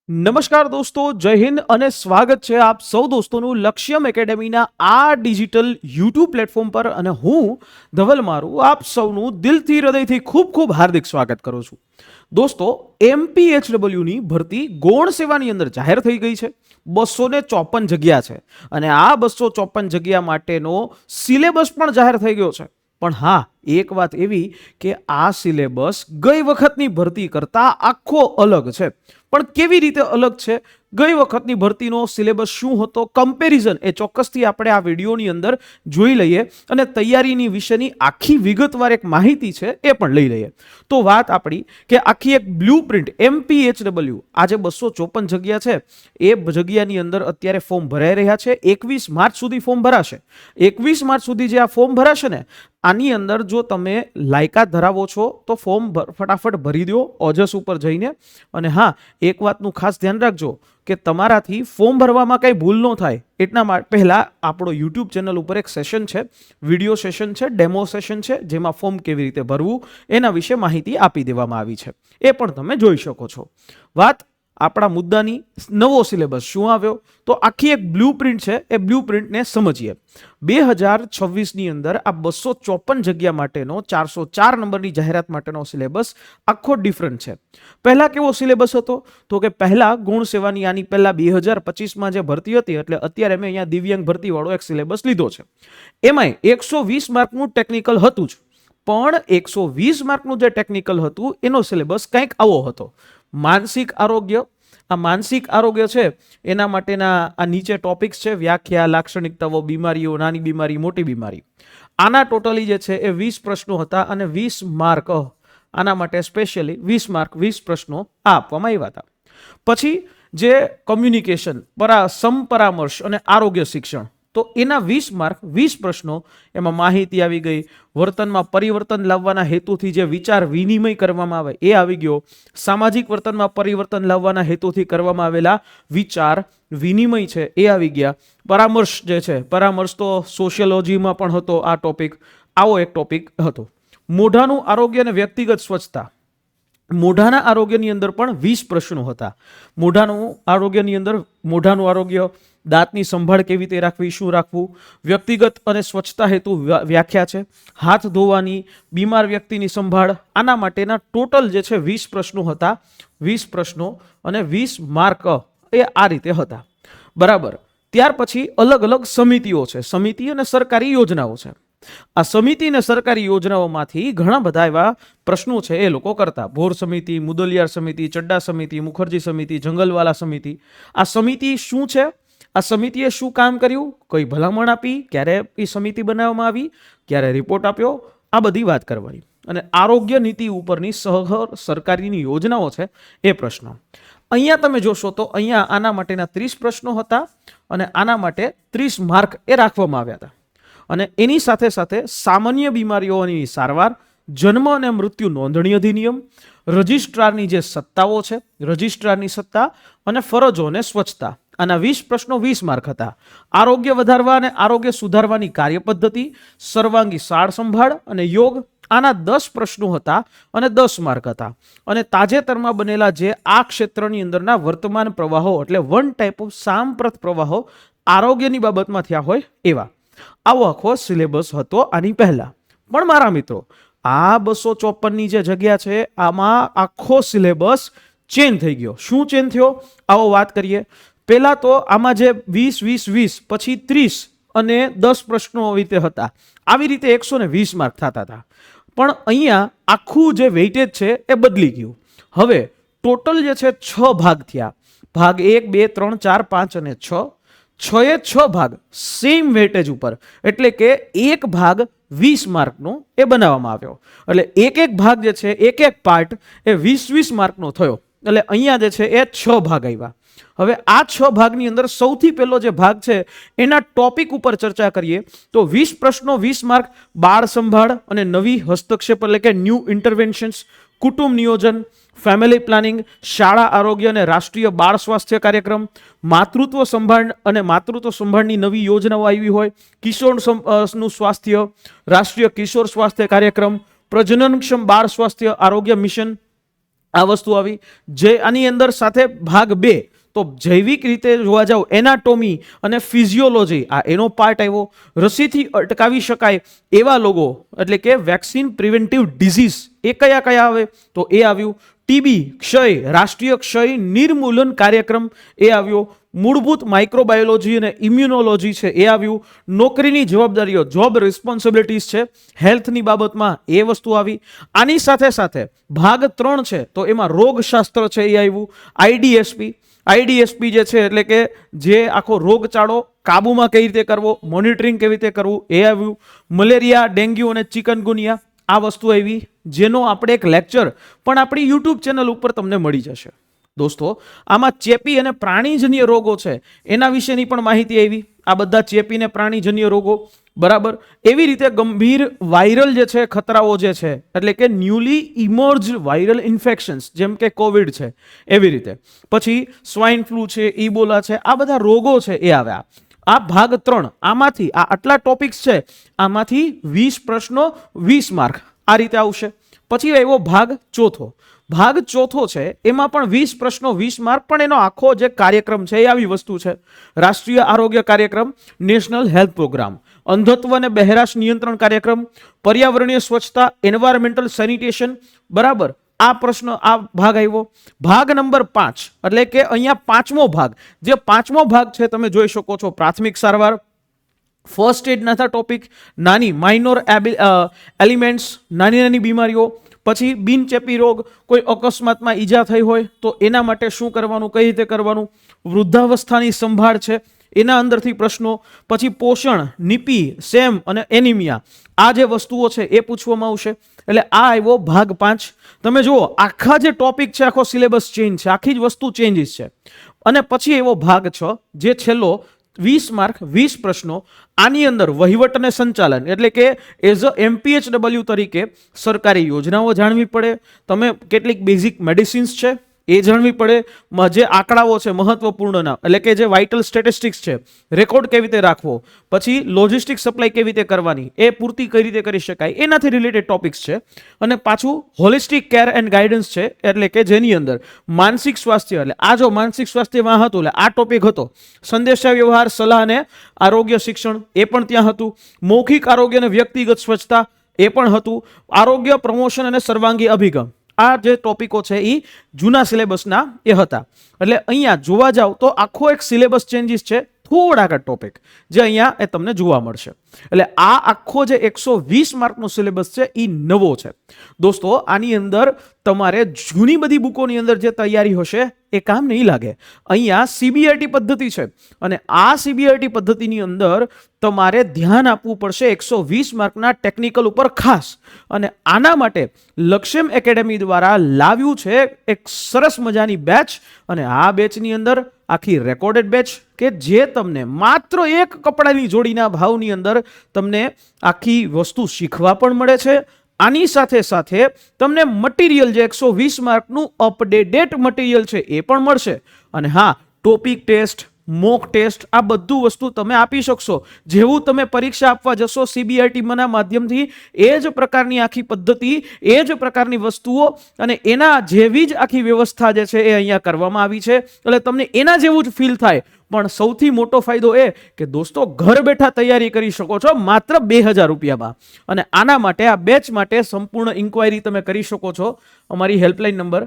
નમસ્કાર દોસ્તો, જય હિન્દ અને સ્વાગત છે આપ સૌ દોસ્તોનું લક્ષ્યમ એકેડેમીના આ ડિજિટલ યુટ્યુબ પ્લેટફોર્મ પર. અને હું ધવલ મારું આપ સૌનું દિલથી હૃદયથી ખૂબ ખૂબ હાર્દિક સ્વાગત કરું છું. દોસ્તો, MPHWની ભરતી ગૌણ સેવાની અંદર જાહેર થઈ ગઈ છે. 254 જગ્યા છે અને આ 254 જગ્યા માટેનો સિલેબસ પણ જાહેર થઈ ગયો છે. પણ હા, એક વાત એવી કે આ સિલેબસ ગઈ વખતની ભરતી કરતાં આખો અલગ છે. પણ કેવી રીતે અલગ છે, ગઈ વખતની ભરતીનો સિલેબસ શું હતો, કમ્પેરિઝન એ ચોક્કસથી આપણે આ વિડીયોની અંદર જોઈ લઈએ અને તૈયારીની વિશેની આખી વિગતવાર એક માહિતી છે એ પણ લઈ લઈએ. તો વાત આપણી કે આખી એક બ્લુપ્રિન્ટ MPHW આ જે 254 જગ્યા છે એ જગ્યાની અંદર અત્યારે ફોર્મ ભરાઈ રહ્યા છે. 21 માર્ચ સુધી ફોર્મ ભરાશે. 21 માર્ચ સુધી જે આ ફોર્મ ભરાશે ને, આની અંદર જો તમે લાયકાત ધરાવો છો તો ફોર્મ ફટાફટ ભરી દો ઓજસ ઉપર જઈને. અને હા, એક વાતનું ખાસ ધ્યાન રાખજો કે તમારાથી ફોર્મ ભરવામાં કંઈ ભૂલ ન થાય એટલા પહેલાં આપણો યુટ્યુબ ચેનલ ઉપર એક સેશન છે, વિડીયો સેશન છે, ડેમો સેશન છે, જેમાં ફોર્મ કેવી રીતે ભરવું એના વિશે માહિતી આપી દેવામાં આવી છે. એ પણ તમે જોઈ શકો છો. વાત આપણા મુદ્દાની, નવો સિલેબસ શું આવ્યો, તો આખી એક બ્લુપ્રિન્ટ છે, એ બ્લુપ્રિન્ટને સમજીએ. 2026ની અંદર આ 254 જગ્યા માટેનો 404 નંબરની જાહેરાત માટેનો સિલેબસ આખો ડિફરન્ટ છે. પહેલા કેવો સિલેબસ હતો તો કે પહેલા ગુણ સેવાની આની પહેલા 2025માં જે ભરતી હતી, એટલે અત્યારે મેં અહીંયા દિવ્યાંગ ભરતી વાળો એક સિલેબસ લીધો છે. એમાંય 120 માર્કનું ટેકનિકલ હતું જ, પણ 120 માર્કનું જે ટેકનિકલ હતું એનો સિલેબસ કંઈક આવો હતો. માનસિક આરોગ્ય, આ માનસિક આરોગ્ય છે એના માટેના આ નીચે ટોપિક્સ છે: વ્યાખ્યા, લાક્ષણિકતાઓ, બીમારીઓ, નાની બીમારી, મોટી બીમારી. આના ટોટલી જે છે એ 20 પ્રશ્નો હતા અને 20 માર્ક આના માટે સ્પેશિયલી 20 માર્ક 20 પ્રશ્નો આપવામાં આવ્યા હતા. પછી જે કમ્યુનિકેશન, સંપરામર્શ અને આરોગ્ય શિક્ષણ, તો એના 20 માર્ક 20 પ્રશ્નો. એમાં માહિતી આવી ગઈ, વર્તનમાં પરિવર્તન લાવવાના હેતુથી જે વિચાર વિનિમય કરવામાં આવે એ આવી ગયો, સામાજિક વર્તનમાં પરિવર્તન લાવવાના હેતુથી કરવામાં આવેલા વિચાર વિનિમય છે એ આવી ગયા. પરામર્શ જે છે, પરામર્શ તો સોશિયોલોજીમાં પણ હતો આ ટોપિક, આવો એક ટોપિક હતો. મોઢાનું આરોગ્ય અને વ્યક્તિગત સ્વચ્છતા, મોઢાના આરોગ્યની અંદર પણ 20 પ્રશ્નો હતા. મોઢાનું આરોગ્યની અંદર મોઢાનું આરોગ્ય, દાંતની સંભાળ કેવી રીતે રાખવી, શું રાખવું, વ્યક્તિગત અને સ્વચ્છતા હેતુ વ્યાખ્યા છે, હાથ ધોવાની, બીમાર વ્યક્તિની સંભાળ, આના માટેના ટોટલ જે છે 20 પ્રશ્નો હતા. 20 પ્રશ્નો અને 20 માર્ક એ આ રીતે હતા. બરાબર. ત્યાર પછી અલગ અલગ સમિતિઓ છે, સમિતિ અને સરકારી યોજનાઓ છે. આ સમિતિ અને સરકારી યોજનાઓમાંથી ઘણા બધા એવા પ્રશ્નો છે એ લોકો કરતા. ભોર સમિતિ, મુદલિયાર સમિતિ, ચડ્ડા સમિતિ, મુખર્જી સમિતિ, જંગલવાલા સમિતિ. આ સમિતિ શું છે, આ સમિતિએ શું કામ કર્યું, કઈ ભલામણ આપી, ક્યારે એ સમિતિ બનાવવામાં આવી, ક્યારે રિપોર્ટ આપ્યો, આ બધી વાત કરવાની. અને આરોગ્ય નીતિ ઉપરની સરકારીની યોજનાઓ છે એ પ્રશ્નો. અહીંયા તમે જોશો તો અહીંયા આના માટેના 30 પ્રશ્નો હતા અને આના માટે 30 માર્ક એ રાખવામાં આવ્યા હતા. અને એની સાથે સાથે સામાન્ય બીમારીઓની સારવાર, જન્મ અને મૃત્યુ નોંધણી અધિનિયમ, રજિસ્ટ્રારની જે સત્તાઓ છે, રજિસ્ટ્રારની સત્તા અને ફરજો અને સ્વચ્છતા. આના 20 પ્રશ્નો 20 માર્ક હતા. આરોગ્ય વધારવા અને આરોગ્ય સુધારવાની કાર્યપદ્ધતિ, સર્વાંગી સાળ સંભાળ અને યોગ, આના 10 પ્રશ્નો હતા અને 10 માર્ક હતા. અને તાજેતરમાં બનેલા જે આ ક્ષેત્રની અંદરના વર્તમાન પ્રવાહો, એટલે વન ટાઈપ ઓફ સાંપ્રત પ્રવાહો આરોગ્યની બાબતમાં થયા હોય એવા. આવો આખો સિલેબસ હતો આની પહેલા. પણ મારા મિત્રો, આ 254ની જે જગ્યા છે આમાં આખો સિલેબસ ચેન્જ થઈ ગયો. શું ચેન્જ થયો, આવો વાત કરીએ. પહેલા તો આમાં જે 20 20 20 પછી 30 અને 10 પ્રશ્નો આવી રીતે હતા. આવી રીતે 120 માર્ક થતા હતા. પણ અહીંયા આખું જે વેઇટેજ છે એ બદલી ગયું. હવે ટોટલ જે છે 6 ભાગ થયા. ભાગ 1 2 3 4 5 અને 6. 6 ભાગ સેમ વેટેજ ઉપર, એટલે કે એક ભાગ 20 માર્કનો એ બનાવવામાં આવ્યો. એટલે એક ભાગ જે છે, એક પાર્ટ એ 20 માર્કનો થયો. એટલે અહીંયા જે છે એ 6 ભાગ આવ્યા. હવે આ 6 ભાગની અંદર સૌથી પહેલો જે ભાગ છે એના ટોપિક ઉપર ચર્ચા કરીએ તો 20 પ્રશ્નો 20 માર્ક, બાળ સંભાળ અને નવી હસ્તક્ષેપ એટલે કે ન્યૂ ઇન્ટરવેન્શન્સ, કુટુંબ નિયોજન, ફેમિલી પ્લાનિંગ, શાળા આરોગ્ય અને રાષ્ટ્રીય બાળ સ્વાસ્થ્ય કાર્યક્રમ, માતૃત્વ સંભાળ અને માતૃત્વ સંભાળની નવી યોજનાઓ આવી હોય, કિશોરનું સ્વાસ્થ્ય, રાષ્ટ્રીય કિશોર સ્વાસ્થ્ય કાર્યક્રમ, પ્રજનનક્ષમ બાળ સ્વાસ્થ્ય આરોગ્ય મિશન, આ વસ્તુ આવી. જે આની અંદર સાથે ભાગ 2 તો જૈવિક રીતે જોવા જાવ એનાટોમી અને ફિઝિયોલોજી, આ એનો પાર્ટ આવ્યો. રસીથી અટકાવી શકાય એવા લોગો એટલે કે વેક્સિન પ્રિવેન્ટિવ ડિઝીઝ એ કયા કયા આવે તો એ આવ્યું. ટીબી, ક્ષય, રાષ્ટ્રીય ક્ષય નિર્મૂલન કાર્યક્રમ એ આવ્યો. મૂળભૂત માઇક્રોબાયોલોજી અને ઇમ્યુનોલોજી છે એ આવ્યું. નોકરીની જવાબદારીઓ, જોબ રિસ્પોન્સિબિલિટીઝ છે હેલ્થની બાબતમાં, એ વસ્તુ આવી. આની સાથે સાથે ભાગ 3 છે તો એમાં રોગશાસ્ત્ર છે એ આવ્યું. આઈડીએસપી જે છે એટલે કે જે આખો રોગચાળો કાબૂમાં કઈ રીતે કરવો, મોનિટરિંગ કેવી રીતે કરવું એ આવ્યું. મલેરિયા, ડેન્ગ્યુ અને ચિકનગુનિયા આ વસ્તુ આવી, જેનો આપણે એક લેક્ચર પણ આપણી યુટ્યુબ ચેનલ ઉપર તમને મળી જશે. દોસ્તો આમાં ચેપી અને પ્રાણીજન્ય રોગો છે એના વિશેની પણ માહિતી આવી. આ બધા ચેપી અને પ્રાણીજન્ય રોગો, બરાબર. એવી રીતે ગંભીર વાયરલ જે છે ખતરાઓ જે છે એટલે કે ન્યુલી ઇમર્જ વાયરલ ઇન્ફેક્શન્સ જેમ કે કોવિડ છે એવી રીતે. પછી સ્વાઇન ફ્લૂ છે, ઇબોલા છે, આ બધા રોગો છે એ આવ્યા. આ ભાગ 3, આમાંથી આ આટલા ટોપિક્સ છે, આમાંથી 20 પ્રશ્નો 20 માર્ક આ રીતે આવશે. પછી આવ્યો ભાગ 4. ભાગ 4 છે એમાં પણ 20 પ્રશ્નો 20 માર્ક, પણ એનો આખો જે કાર્યક્રમ છે એ આવી વસ્તુ છે. રાષ્ટ્રીય આરોગ્ય કાર્યક્રમ, નેશનલ હેલ્થ પ્રોગ્રામ, અંધત્વ અને બહેરાશ નિયંત્રણ કાર્યક્રમ, પર્યાવરણીય સ્વચ્છતા, એન્વાયરમેન્ટલ સેનિટેશન, બરાબર. આ પ્રશ્ન આ ભાગ આવ્યો. ભાગ નંબર 5 એટલે કે અહીંયા 5મો ભાગ, જે 5મો ભાગ છે તમે જોઈ શકો છો પ્રાથમિક સારવાર, ફર્સ્ટ એડ ના ટોપિક, નાની માઇનોર એલિમેન્ટ્સ, નાની નાની બીમારીઓ. પછી બિનચેપી રોગ, કોઈ અકસ્માતમાં ઈજા થઈ હોય તો એના માટે શું કરવાનું, કઈ રીતે કરવાનું. વૃદ્ધાવસ્થાની સંભાળ છે એના અંદરથી પ્રશ્નો. પછી પોષણ, નીપી, સેમ અને એનિમિયા, આ જે વસ્તુઓ છે એ પૂછવામાં આવશે. એટલે આ આવ્યો ભાગ 5. તમે જુઓ આખા જે ટોપિક છે આખો સિલેબસ ચેન્જ છે, આખી જ વસ્તુ ચેન્જીસ છે. અને પછી એવો ભાગ 6 જે છેલ્લો 20 માર્ક 20 પ્રશ્નો. આની અંદર વહીવટ અને સંચાલન એટલે કે એઝ અ MPHW તરીકે સરકારી યોજનાઓ જાણવી પડે, તમે કેટલીક બેઝિક મેડિસિન્સ છે એ જાણવી પડે, જે આંકડાઓ છે મહત્વપૂર્ણના એટલે કે જે વાઇટલ સ્ટેટિસ્ટિક્સ છે રેકોર્ડ કેવી રીતે રાખવો, પછી લોજિસ્ટિક સપ્લાય કેવી રીતે કરવાની, એ પૂર્તિ કઈ રીતે કરી શકાય, એનાથી રિલેટેડ ટોપિક્સ છે. અને પાછું હોલિસ્ટિક કેર એન્ડ ગાઈડન્સ છે એટલે કે જેની અંદર માનસિક સ્વાસ્થ્ય, એટલે આ જો માનસિક સ્વાસ્થ્યમાં હતું એટલે આ ટોપિક હતો. સંદેશા વ્યવહાર, સલાહ અને આરોગ્ય શિક્ષણ એ પણ ત્યાં હતું. મૌખિક આરોગ્ય અને વ્યક્તિગત સ્વચ્છતા એ પણ હતું. આરોગ્ય પ્રમોશન અને સર્વાંગી અભિગમ, આ જે ટોપિકો છે એ જૂના સિલેબસના એ હતા. એટલે અહીંયા જોવા જાવ તો આખો એક સિલેબસ ચેન્જીસ છે, થોડાક ટોપિક જે અહીંયા એ તમને જોવા મળશે. એટલે આ આખો જે 120 માર્કનો સિલેબસ છે એ નવો છે. દોસ્તો આની અંદર તમારે જૂની બધી બુકોની અંદર જે તૈયારી હશે એ કામ નહીં લાગે. અહીંયા CBRT પદ્ધતિ છે અને આ CBRT પદ્ધતિની અંદર તમારે ધ્યાન આપવું પડશે 120 માર્કના ટેકનિકલ ઉપર ખાસ. અને આના માટે લક્ષ્યમ એકેડેમી દ્વારા લાવ્યું છે એક સરસ મજાની બેચ. અને આ બેચની અંદર આખી રેકોર્ડેડ બેચ કે જે તમને માત્ર એક કપડાની જોડીના ભાવની અંદર તમને આખી વસ્તુ શીખવા પણ મળે છે. આની સાથે સાથે તમને મટીરિયલ જે 120 માર્કનું અપડેટેડ મટીરિયલ છે એ પણ મળશે. અને હા, ટોપિક ટેસ્ટ, મોક ટેસ્ટ, આ બધું વસ્તુ તમે આપી શકશો. જેવું તમે પરીક્ષા આપવા જશો CBRT ના માધ્યમથી, એ જ પ્રકારની આખી પદ્ધતિ, એ જ પ્રકારની વસ્તુઓ અને એના જેવી જ આખી વ્યવસ્થા જે છે એ અહીંયા કરવામાં આવી છે. એટલે તમને એના જેવું જ ફીલ થાય. પણ સૌથી મોટો ફાયદો એ કે દોસ્તો ઘર બેઠા તૈયારી કરી શકો છો માત્ર 2000 રૂપિયામાં. અને આના માટે આ બેચ માટે સંપૂર્ણ ઇન્ક્વાયરી તમે કરી શકો છો અમારી હેલ્પલાઇન નંબર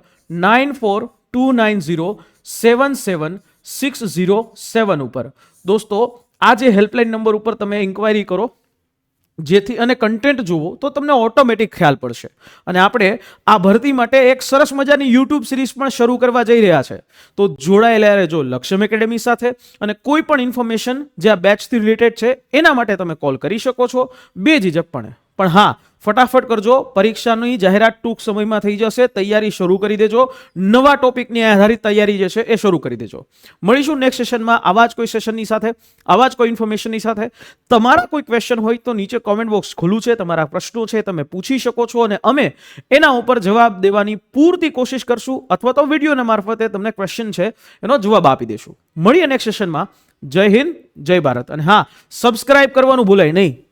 9429077607 ઉપર. દોસ્તો આ જે હેલ્પલાઇન નંબર ઉપર તમે ઇન્ક્વાયરી કરો, જેથી અને કન્ટેન્ટ જુઓ તો તમને ઓટોમેટિક ખ્યાલ પડશે. અને આપણે આ ભરતી માટે એક સરસ મજાની યુટ્યુબ સિરીઝ પણ શરૂ કરવા જઈ રહ્યા છે. તો જોડાયેલા રહેજો લક્ષ્યમ એકેડેમી સાથે. અને કોઈ પણ ઇન્ફોર્મેશન જે આ બેચથી રિલેટેડ છે એના માટે તમે કોલ કરી શકો છો બેઝિઝકપણે. પણ હા, ફટાફટ કરજો, પરીક્ષાની જાહેરાત ટૂંક સમયમાં થઈ જશે. તૈયારી શરૂ કરી દેજો, નવા ટોપિકની આધારિત તૈયારી જે છે એ શરૂ કરી દેજો. મળીશું નેક્સ્ટ સેશનમાં આવા જ કોઈ સેશનની સાથે, આવા જ કોઈ ઇન્ફોર્મેશનની સાથે. તમારા કોઈ ક્વેશ્ચન હોય તો નીચે કોમેન્ટ બોક્સ ખુલ્લું છે, તમારા પ્રશ્નો છે તમે પૂછી શકો છો અને અમે એના ઉપર જવાબ દેવાની પૂરતી કોશિશ કરશું, અથવા તો વિડીયોના મારફતે તમને ક્વેશ્ચન છે એનો જવાબ આપી દેશું. મળીએ નેક્સ્ટ સેશનમાં. જય હિન્દ, જય ભારત. અને હા, સબસ્ક્રાઇબ કરવાનું ભૂલાય નહીં.